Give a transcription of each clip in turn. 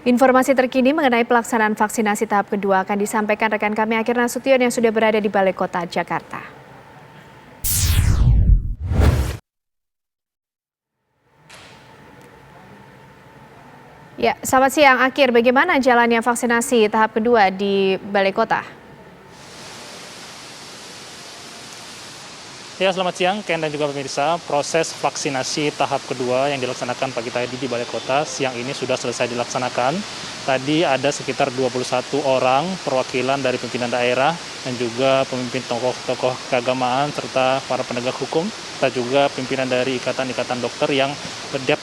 Informasi terkini mengenai pelaksanaan vaksinasi tahap kedua akan disampaikan rekan kami Akhir Nasution yang sudah berada di Balai Kota Jakarta. Ya, selamat siang Akhir. Bagaimana jalannya vaksinasi tahap kedua di Balai Kota? Ya, selamat siang Ken dan juga pemirsa. Proses vaksinasi tahap kedua yang dilaksanakan pagi tadi di Balai Kota siang ini sudah selesai dilaksanakan. Tadi ada sekitar 21 orang perwakilan dari pimpinan daerah dan juga pemimpin tokoh-tokoh keagamaan serta para penegak hukum serta juga pimpinan dari ikatan-ikatan dokter yang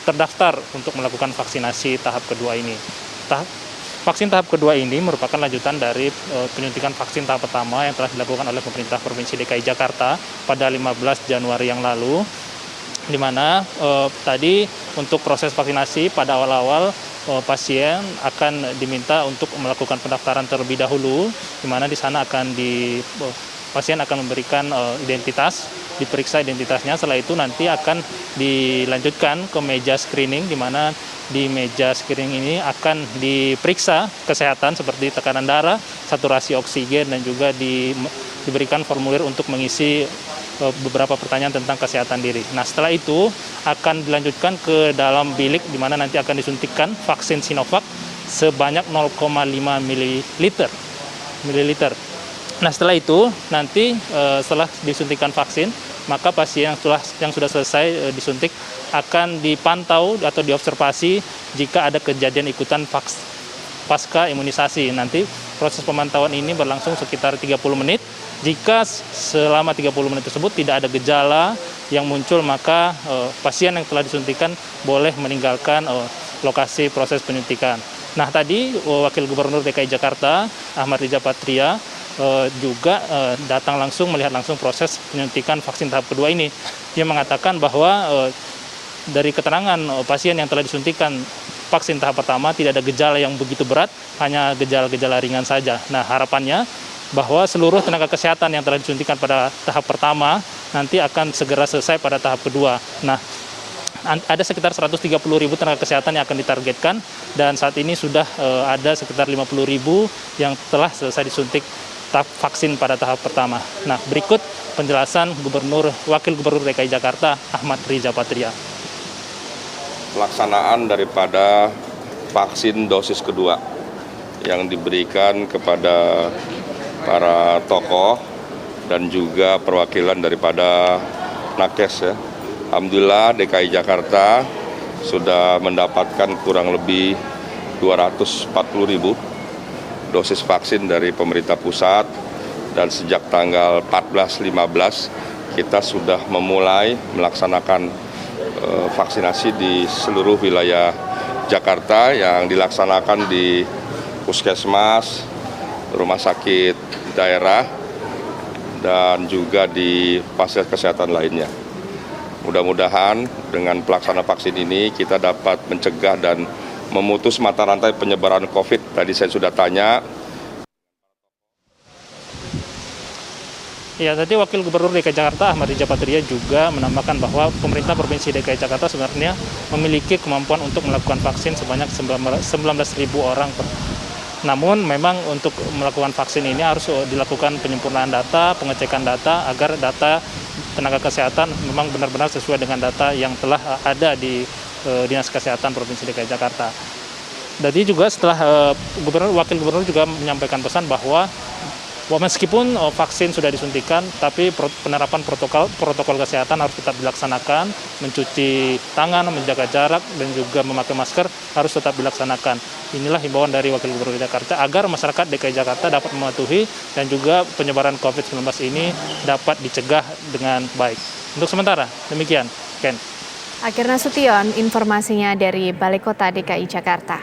terdaftar untuk melakukan vaksinasi tahap kedua ini. Vaksin tahap kedua ini merupakan lanjutan dari penyuntikan vaksin tahap pertama yang telah dilakukan oleh pemerintah Provinsi DKI Jakarta pada 15 Januari yang lalu, di mana tadi untuk proses vaksinasi pada awal-awal pasien akan diminta untuk melakukan pendaftaran terlebih dahulu, di mana di sana pasien akan memberikan identitas, diperiksa identitasnya. Setelah itu nanti akan dilanjutkan ke meja screening, di mana di meja screening ini akan diperiksa kesehatan seperti tekanan darah, saturasi oksigen, dan juga diberikan formulir untuk mengisi beberapa pertanyaan tentang kesehatan diri. Nah, setelah itu akan dilanjutkan ke dalam bilik di mana nanti akan disuntikkan vaksin Sinovac sebanyak 0,5 ml. Nah, setelah itu nanti setelah disuntikan vaksin, maka pasien yang sudah selesai disuntik akan dipantau atau diobservasi jika ada kejadian ikutan pasca imunisasi. Nanti proses pemantauan ini berlangsung sekitar 30 menit. Jika selama 30 menit tersebut tidak ada gejala yang muncul, maka pasien yang telah disuntikan boleh meninggalkan lokasi proses penyuntikan. Nah, tadi Wakil Gubernur DKI Jakarta Ahmad Riza Patria juga datang langsung melihat langsung proses penyuntikan vaksin tahap kedua ini. Dia mengatakan bahwa dari keterangan pasien yang telah disuntikan vaksin tahap pertama tidak ada gejala yang begitu berat, hanya gejala-gejala ringan saja. Nah, harapannya bahwa seluruh tenaga kesehatan yang telah disuntikan pada tahap pertama nanti akan segera selesai pada tahap kedua. Nah, ada sekitar 130.000 tenaga kesehatan yang akan ditargetkan, dan saat ini sudah ada sekitar 50.000 yang telah selesai disuntik vaksin pada tahap pertama. Nah, berikut penjelasan Wakil Gubernur DKI Jakarta Ahmad Riza Patria. Pelaksanaan daripada vaksin dosis kedua yang diberikan kepada para tokoh dan juga perwakilan daripada nakes ya. Alhamdulillah DKI Jakarta sudah mendapatkan kurang lebih 240.000 dosis vaksin dari pemerintah pusat, dan sejak tanggal 14-15 kita sudah memulai melaksanakan vaksinasi di seluruh wilayah Jakarta yang dilaksanakan di puskesmas, rumah sakit daerah, dan juga di fasilitas kesehatan lainnya. Mudah-mudahan dengan pelaksanaan vaksin ini kita dapat mencegah dan memutus mata rantai penyebaran COVID. Tadi saya sudah tanya. Ya, tadi Wakil Gubernur DKI Jakarta Ahmad Riza Patria juga menambahkan bahwa pemerintah Provinsi DKI Jakarta sebenarnya memiliki kemampuan untuk melakukan vaksin sebanyak 19.000 orang. Namun memang untuk melakukan vaksin ini harus dilakukan penyempurnaan data, pengecekan data agar data tenaga kesehatan memang benar-benar sesuai dengan data yang telah ada di Dinas Kesehatan Provinsi DKI Jakarta. Tadi juga setelah Wakil Gubernur juga menyampaikan pesan bahwa meskipun vaksin sudah disuntikan, tapi penerapan protokol kesehatan harus tetap dilaksanakan, mencuci tangan, menjaga jarak, dan juga memakai masker harus tetap dilaksanakan. Inilah himbauan dari Wakil Gubernur Jakarta agar masyarakat DKI Jakarta dapat mematuhi dan juga penyebaran COVID-19 ini dapat dicegah dengan baik. Untuk sementara, demikian, Ken. Akhir Nasution, informasinya dari Balai Kota DKI Jakarta.